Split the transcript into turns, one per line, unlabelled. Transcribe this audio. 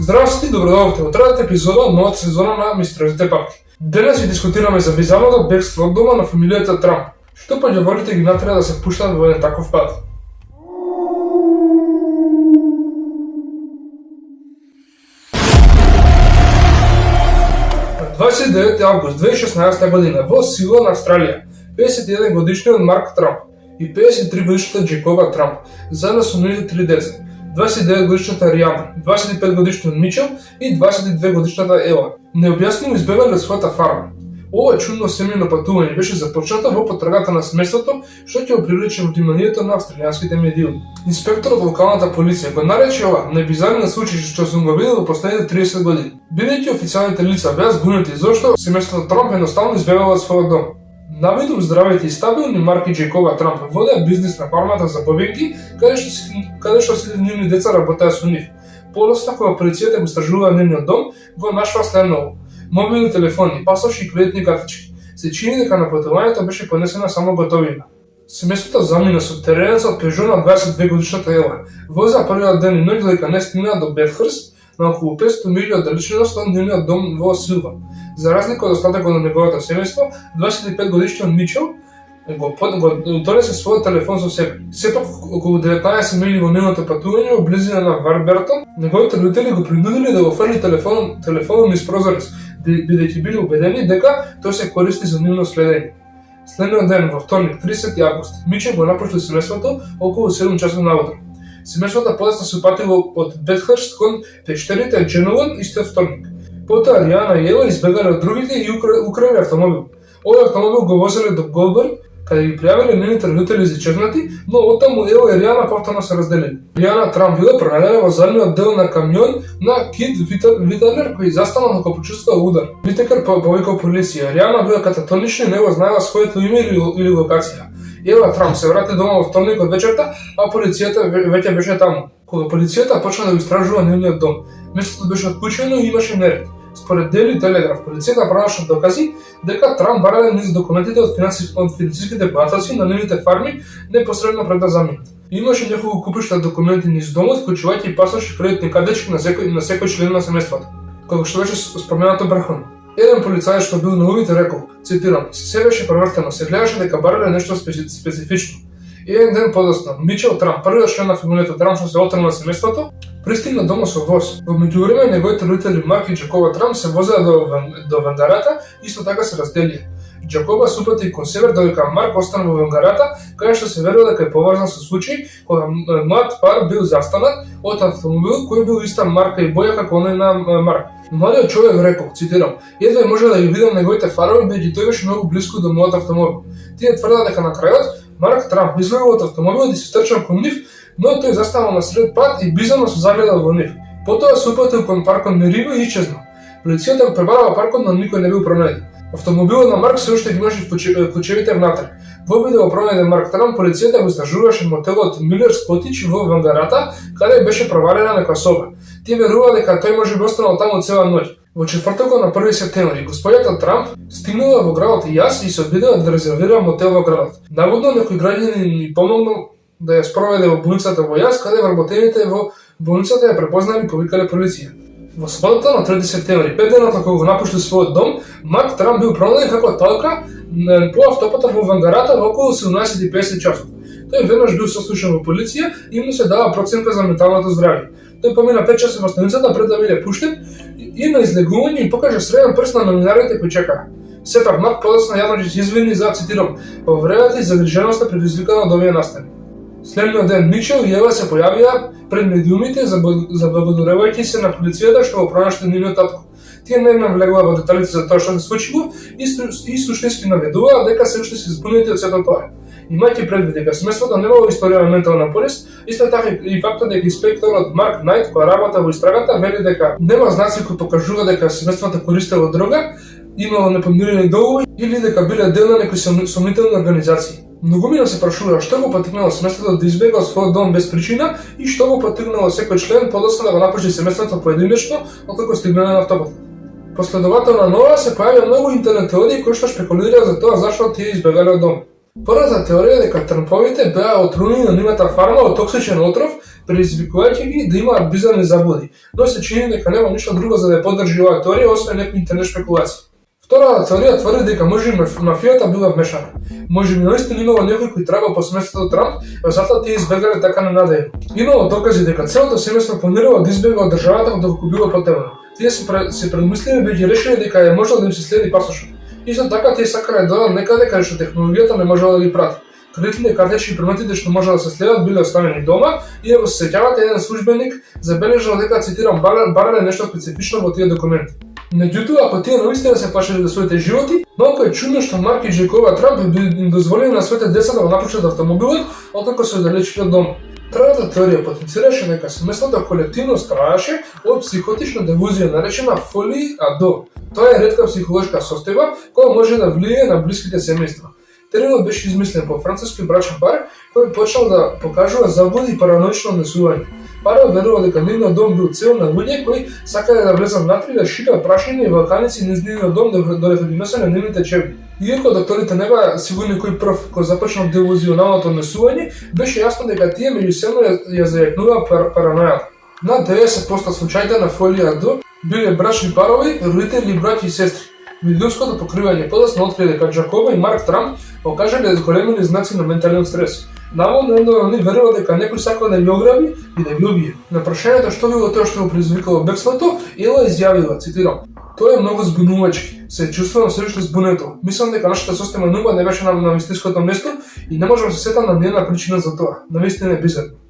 Здравствуйте, добродојавте во третата епизода од новата сезона на Мистериозните папки. Денес ќе дискутираме за бизарното бегство од дома на фамилијата Трамп. Што поѓаволите ги натера да се пуштат во еден таков пат? На 29 август 2016 година во Сиднеј на Австралија, 51 годишниот Марк Трамп и 53 годишната Джекоба Трамп, заедно со нивните три деца, 29 годишната Ријана, 25 годишниот Мичел и 22 годишната Ела, необјаснимо избегале својата фарма. Ова чудно семејно патување беше започнато во потрагата на семејството, што ќе го привлече вниманието на австралијанските медии. Инспекторот во локалната полиција го нарече ова најбизарниот случај што сум го видел во последните 30 години, бидејќи официјалните лица беа збунети зашто семејството Трамп едноставно избегало од својот дом. Навидум здравите и стабилни Марк и Джекоба Трамп водеа бизнис на фармата за бобинки, каде што сите нивни деца работеа со нив. Подоцна, кога полицијата го истражуваа нивниот дом, го нашла следново: мобилни телефони, пасоши и кредитни картички. Се чини дека на патувањето беше понесена само готовина. Семејството замина со теренецот Пежо на 22 годишната Ела. Возеа првиот ден и ноќ додека не стигнаа до Бетхрст, на околу 500 милји од далечината од нивниот дом во Силва. За разлика од остатокот на неговото семејство, 25 годишниот Мичел го донесе својот телефон со себе. Сепак околу 19 милји во нивното патување во близина на Варбертон, неговите родители го принудиле да го фрли телефонот низ прозорец, бидејќи биле убедени дека тој се користи за нивно следење. Следниот ден, во вторник, 30 август, Мичел го напушти семејството околу 7 часот наутро. Семејството подоцна се упатило од Бетхрст кон пештерите Дженован истиот вторник. Потоа Ријана и Ела избегале од другите и украле автомобил. Овој автомобил го возеле до Голдберг, каде ги пријавиле нивните родители за исчезнати, но оттаму Ела и Ријана повторно се разделили. Ријана Трамп била пронајдена во задниот дел на камион на Кит Виталер, кој застана докато почувствува удар. Витекер повикал полиција. Ријана била кататонична и не го знаела своето име или локација. Ела Трамп се врати дома во вторник од вечерта, а полицијата веќе беше таму. Кога полицијата почна да го истражува нивниот дом, местото беше откучено и имаше неред. Според Дели Телеграф, полицијата пронашла докази дека Трамп барале низ документите од финансиските податоци на нивните фарми непосредно пред да заминат. Имаше неколку купишта документи низ домот, вклучувајќи и пасоши и кредитни картички на секој член на семејството. Како што беше споменато претходно. Еден полицај што бил на увид рекол, цитирам: "Се беше превртено, се гледаше дека барале нешто специфично." Еден ден подоцна, Мичел Трамп, првиот член на фамилијата Трамп што се отргна на семејството, пристигна дома со воз. Во меѓувреме неговите родители Марк и Джекоба Трамп се возеа до Вангарата, исто така се разделија. Джекоба се упати кон север, додека Марк остана во Вангарата, каде што се верува дека е поврзан со случај кога млад пар бил застанат од автомобил кој бил иста марка и боја како оној на Марк. Младиот човек рекол, цитирам: "Едва може да ги видам неговите фарови, бидејќи тој беше многу близко до мојот автомобил." Тие тврдат дека на крајот Марк Трамп излегол од автомобилот и се стрчал кон нив, но тој застанал на сред пат и бизарно се загледал во нив. Потоа се упатил кон паркот Мериго и исчезнал. Полицијата го пребарала паркот, но никој не бил пронајден. Автомобилот на Марк се уште ги имаше клучевите внатре. Во видео пронајден Марк Трамп, полицијата го истражуваше мотелот Милерс Котич во Вангарата, каде беше провалена некоја соба. Тие верува дека тој може би останал таму цела ноќ. Во четвртокот на 1 септември, господјата Трамп стигнала во градот Јас и се обидела да резервира мотел во градот. Наводно некој граѓанин ни помогнал да ја спроведе во болницата во Јас, каде вработените во болницата ја препознали и повикале полиција. Во саботата на 3 септември, 5 денот кога го напушти својот дом, Марк Трамп бил пронајден како талка по автопатот во Вангарата во околу 17:50 часот. Тој веднаш бил сослушан во полиција и му се дава проценка за менталното здравје. Тој помина 5 часа во станицата пред да биде пуштен и на излегување и покажа среден прст на новинарите кои чекаа. Сепак Марк подоцна јавно ќе извини за, цитирам, "повредата и загриженоста предизвикана од овие настани." Следниот ден Мичел и Ела се појавија пред медиумите заблагодарувајќи се на полицијата што го пронашли нивниот татко. Тие не навлегува во деталите за тоа што се случило и суштински наведуваа дека се уште се збунети од сето тоа. Имајќи предвид дека семејството немало историја на ментална болест, исто така и фактот дека инспекторот Марк Најт, кој работа во истрагата, вели дека нема знаци кои покажува дека семејството користело дрога, имало неподмирени долгови или дека биле дел на некои сомнителни организации. Многумина се прашува што го потикнало семејството да избега од својот дом без причина и што го потикнало секој член подоцна да го напушти семејството поединечно откако стигнале на автопатот. Последователно на ова се појавија многу интернет теории кои што шпекулираат за тоа зашто тие избегале од дом. Првата теорија дека Трамповите беа отруени на нивната фарма од токсичен отров, предизвикувајќи ги да имаат бизарни заблуди, но се чини дека нема ништо друго за да ја поддржи оваа теорија освен некои интернет спекулации. Втората теорија тврди дека можеби мафијата била вмешана. Можеби наистина имало некој кој трагал по семејството Трамп, а затоа тие избегале така ненадејно. Имало докази дека целото семејство планирало да избега од државата доколку било потребно. Тие се предмислиле веќе решиле дека е можело да им се следи пасошот. Исто така тие сакале да додат некаде каде што технологијата не можела да ги прати. Кредитните картички и предметите што можела да се следат биле оставени дома и ако се сеќавате, еден службеник забележал дека, цитирам, барале нешто специфично во тие документи. Меѓутоа, ако тие навистина се плашеле за своите животи, малку е чудно што Марк и Джекова Трамп би им дозволиле на своите деца да го напушат автомобилот, откако се оддалечиле од дома. Третата теорија потенцираше дека семејството колективно страдаеше од психотична девузија наречена фолија адо. Тоа е ретка психолошка состојба која може да влијае на блиските семејства. Терминот беше измислен по француски брачен пар, кој почнал да покажува заблуди и параноично однесување. Парот верува дека нивниот дом бил цел на луѓе кои сакале да влезат внатре да шитат прашини и вулканици низ нивниот дом додека ги носеле нивните чевли. Иако докторите не беа сигурни кој прв кој започнал делузионалното однесување, беше јасно дека тие меѓусебно ја зајакнуваа паранојата. Над 90% случаите на фолија адо биле брачни парови, родители, браќи и сестри. Медиумското покривање подоцна открие дека Джакоба и Марк Трамп покажале големени знаци на ментален стрес. Наводно едно од нив верува дека некој сакал да ги ограби и да ги убие. На прашањето што било тоа што го предизвикало бегството, Ела изјавила, цитирам: "Тоа е многу збунувачки. Се чувствувам се уште збунето. Мислам дека нашата состојба не беше на вистинското место и не можам да се сетам на ниједна причина за тоа. Навистина е бизарно."